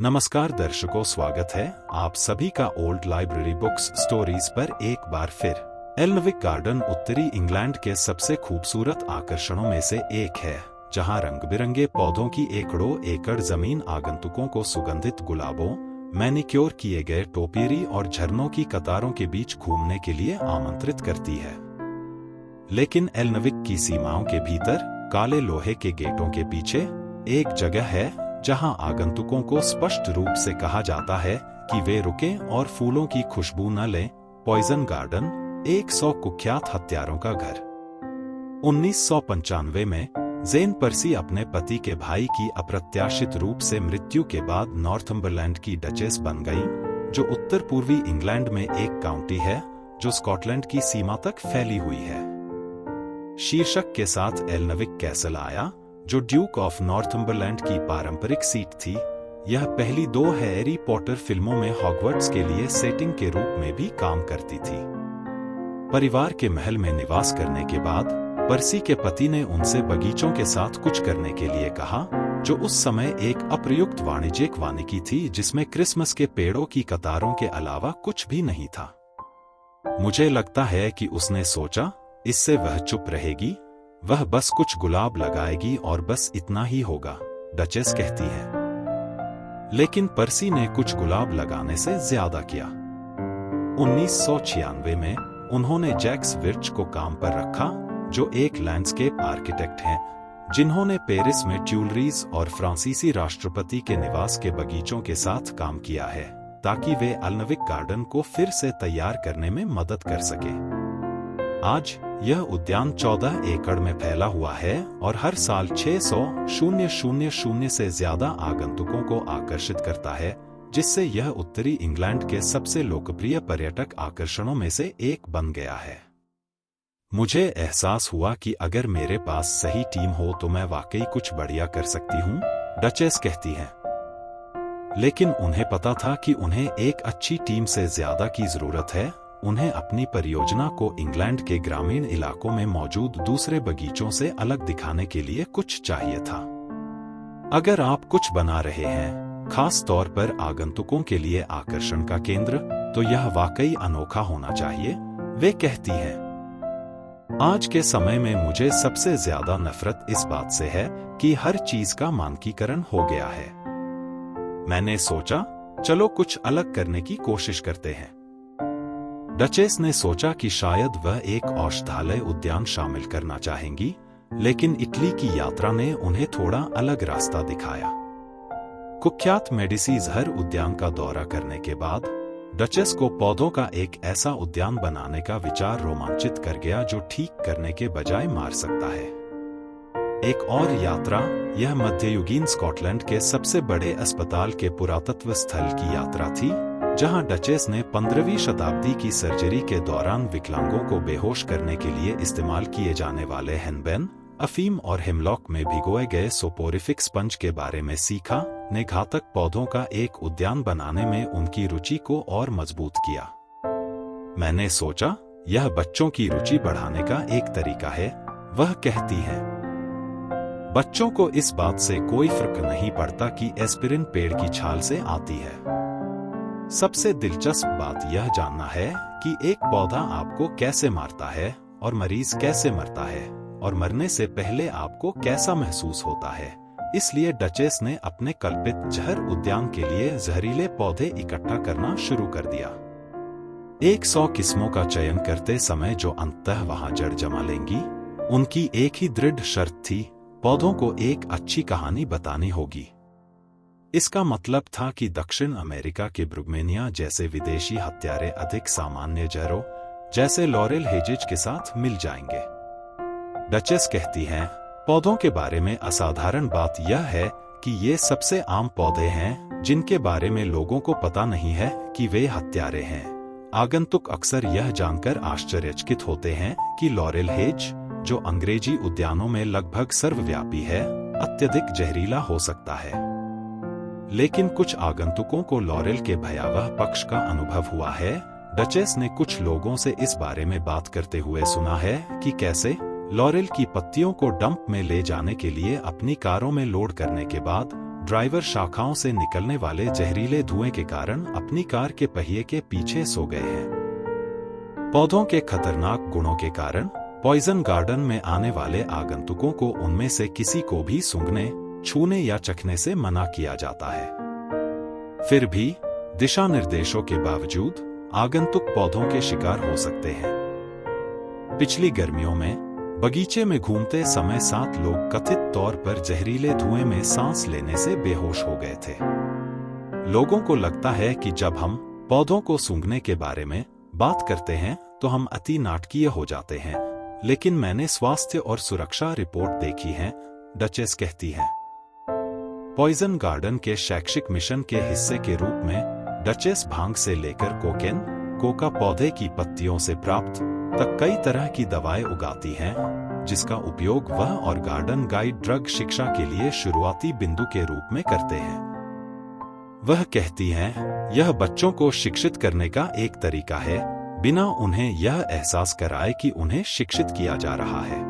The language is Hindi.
नमस्कार दर्शकों, स्वागत है आप सभी का ओल्ड लाइब्रेरी बुक्स स्टोरीज पर एक बार फिर। एल्नविक गार्डन उत्तरी इंग्लैंड के सबसे खूबसूरत आकर्षणों में से एक है, जहां रंग बिरंगे पौधों की एकड़ों एकड़ जमीन आगंतुकों को सुगंधित गुलाबों, मैनिक्योर किए गए टोपियरी और झरनों की कतारों के बीच घूमने के लिए आमंत्रित करती है। लेकिन एल्नविक की सीमाओं के भीतर काले लोहे के गेटों के पीछे एक जगह है जहां आगंतुकों को स्पष्ट रूप से कहा जाता है कि वे रुकें और फूलों की खुशबू न लें। पॉइजन गार्डन, 100 कुख्यात हत्यारों का घर। 1995 में जेन पर्सी अपने पति के भाई की अप्रत्याशित रूप से मृत्यु के बाद नॉर्थम्बरलैंड की डचेस बन गई, जो उत्तर पूर्वी इंग्लैंड में एक काउंटी है जो स्कॉटलैंड की सीमा तक फैली हुई है। शीर्षक के साथ एल्नविक कैसल आया, जो ड्यूक ऑफ नॉर्थम्बरलैंड की पारंपरिक सीट थी। यह पहली 2 हैरी पॉटर फिल्मों में हॉगवर्ट्स के लिए सेटिंग के रूप में भी काम करती थी। परिवार के महल में निवास करने के बाद पर्सी के पति ने उनसे बगीचों के साथ कुछ करने के लिए कहा, जो उस समय एक अप्रयुक्त वाणिज्यिक वानिकी थी जिसमें क्रिसमस के पेड़ों की कतारों के अलावा कुछ भी नहीं था। मुझे लगता है कि उसने सोचा, इससे वह चुप रहेगी, वह बस कुछ गुलाब लगाएगी और बस इतना ही होगा, डचेस कहती है। लेकिन पर्सी ने कुछ गुलाब लगाने से ज्यादा किया। 1996 में उन्होंने जैक्स विर्च को काम पर रखा, जो एक लैंडस्केप आर्किटेक्ट हैं, जिन्होंने पेरिस में ट्यूलरीज और फ्रांसीसी राष्ट्रपति के निवास के बगीचों के साथ काम किया है, ताकि वे एल्नविक गार्डन को फिर से तैयार करने में मदद कर सके। आज यह उद्यान 14 एकड़ में फैला हुआ है और हर साल 600,000 से ज्यादा आगंतुकों को आकर्षित करता है, जिससे यह उत्तरी इंग्लैंड के सबसे लोकप्रिय पर्यटक आकर्षणों में से एक बन गया है। मुझे एहसास हुआ कि अगर मेरे पास सही टीम हो तो मैं वाकई कुछ बढ़िया कर सकती हूँ, डचेस कहती है। लेकिन उन्हें पता था कि उन्हें एक अच्छी टीम से ज्यादा की जरूरत है। उन्हें अपनी परियोजना को इंग्लैंड के ग्रामीण इलाकों में मौजूद दूसरे बगीचों से अलग दिखाने के लिए कुछ चाहिए था। अगर आप कुछ बना रहे हैं, खास तौर पर आगंतुकों के लिए आकर्षण का केंद्र, तो यह वाकई अनोखा होना चाहिए, वे कहती है। आज के समय में मुझे सबसे ज्यादा नफरत इस बात से है कि हर चीज का मानकीकरण हो गया है। मैंने सोचा, चलो कुछ अलग करने की कोशिश करते हैं। डचेस ने सोचा कि शायद वह एक औषधालय उद्यान शामिल करना चाहेंगी, लेकिन इटली की यात्रा ने उन्हें थोड़ा अलग रास्ता दिखाया। कुख्यात मेडिसीजहर उद्यान का दौरा करने के बाद डचेस को पौधों का एक ऐसा उद्यान बनाने का विचार रोमांचित कर गया जो ठीक करने के बजाय मार सकता है। एक और यात्रा, यह मध्ययुगीन स्कॉटलैंड के सबसे बड़े अस्पताल के पुरातत्व स्थल की यात्रा थी, जहां डचेस ने 15वीं शताब्दी की सर्जरी के दौरान विकलांगों को बेहोश करने के लिए इस्तेमाल किए जाने वाले हेनबेन, अफीम और हिमलॉक में भिगोए गए सोपोरिफिक स्पंज के बारे में सीखा, ने घातक पौधों का एक उद्यान बनाने में उनकी रुचि को और मजबूत किया। मैंने सोचा, यह बच्चों की रुचि बढ़ाने का एक तरीका है, वह कहती है। बच्चों को इस बात से कोई फर्क नहीं पड़ता कि एस्पिरिन पेड़ की छाल से आती है। सबसे दिलचस्प बात यह जानना है कि एक पौधा आपको कैसे मारता है और मरीज कैसे मरता है, और मरने से पहले आपको कैसा महसूस होता है। इसलिए डचेस ने अपने कल्पित जहर उद्यान के लिए जहरीले पौधे इकट्ठा करना शुरू कर दिया। 100 किस्मों का चयन करते समय जो अंततः वहां जड़ जमा लेंगी, उनकी एक ही दृढ़ शर्त थी, पौधों को एक अच्छी कहानी बतानी होगी। इसका मतलब था कि दक्षिण अमेरिका के ब्रुगमेनिया जैसे विदेशी हत्यारे अधिक सामान्य जहरों, जैसे लॉरेल हेजेज के साथ मिल जाएंगे। डचेस कहती हैं, पौधों के बारे में असाधारण बात यह है कि ये सबसे आम पौधे हैं जिनके बारे में लोगों को पता नहीं है कि वे हत्यारे हैं। आगंतुक अक्सर यह जानकर आश्चर्यचकित होते हैं कि लॉरेल हेज, जो अंग्रेजी उद्यानों में लगभग सर्वव्यापी है, अत्यधिक जहरीला हो सकता है। लेकिन कुछ आगंतुकों को लॉरेल के भयावह पक्ष का अनुभव हुआ है। डचेस ने कुछ लोगों से इस बारे में बात करते हुए सुना है कि कैसे लॉरेल की पत्तियों को डंप में ले जाने के लिए अपनी कारों में लोड करने के बाद ड्राइवर शाखाओं से निकलने वाले जहरीले धुएं के कारण अपनी कार के पहिए के पीछे सो गए हैं। पौधों के खतरनाक गुणों के कारण पॉइजन गार्डन में आने वाले आगंतुकों को उनमें से किसी को भी सूंघने, छूने या चखने से मना किया जाता है। फिर भी दिशा निर्देशों के बावजूद आगंतुक पौधों के शिकार हो सकते हैं। पिछली गर्मियों में बगीचे में घूमते समय 7 लोग कथित तौर पर जहरीले धुएं में सांस लेने से बेहोश हो गए थे। लोगों को लगता है कि जब हम पौधों को सूंघने के बारे में बात करते हैं तो हम अति नाटकीय हो जाते हैं, लेकिन मैंने स्वास्थ्य और सुरक्षा रिपोर्ट देखी है, डचेस कहती है। पॉइजन गार्डन के शैक्षिक मिशन के हिस्से के रूप में डचेस भांग से लेकर कोकेन, कोका पौधे की पत्तियों से प्राप्त तक कई तरह की दवाएं उगाती हैं, जिसका उपयोग वह और गार्डन गाइड ड्रग शिक्षा के लिए शुरुआती बिंदु के रूप में करते हैं। वह कहती हैं, यह बच्चों को शिक्षित करने का एक तरीका है, बिना उन्हें यह एहसास कराए कि उन्हें शिक्षित किया जा रहा है।